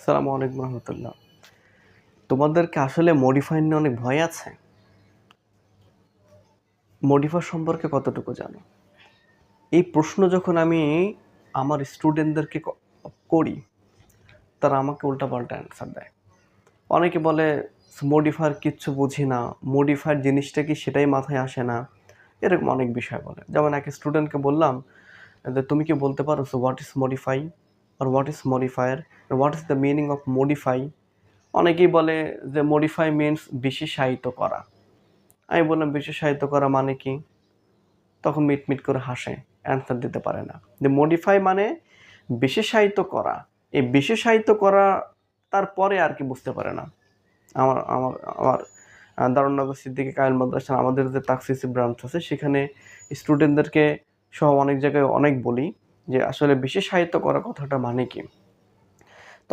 আসসালামু আলাইকুম রহমতুল্লাহ। তোমাদেরকে আসলে মডিফাই নিয়ে অনেক ভয় আছে? মডিফাই সম্পর্কে কতটুকু জানো? এই প্রশ্ন যখন আমি আমার স্টুডেন্টদেরকে করি, তারা আমাকে উল্টাপাল্টা অ্যান্সার দেয়। অনেকে বলে মডিফায়ার কিচ্ছু বুঝি না, মডিফায়ার জিনিসটা কি সেটাই মাথায় আসে না, এরকম অনেক বিষয় বলে। যেমন এক স্টুডেন্টকে বললাম যে, তুমি কি বলতে পারো হোয়াট ইজ মডিফাই আর what is modifier, what is the meaning of modify? অনেকেই বলে যে মডিফাই মিনস বিশেষায়িত করা। আমি বললাম বিশেষায়িত করা মানে কি? তখন মিটমিট করে হাসে, অ্যান্সার দিতে পারে না। যে মডিফাই মানে বিশেষায়িত করা। এই বিশেষায়িত করা তারপরে আর কি বুঝতে পারে না। আমার আমার আমার দারুণনগর সিদ্দিকী কামিল মাদ্রাসার আমাদের যে তাকসিসি ব্রাঞ্চ আছে সেখানে স্টুডেন্টদেরকে সহ অনেক জায়গায় অনেক বলি যে আসলে বিশেষায়িত করা কথাটা মানে কি?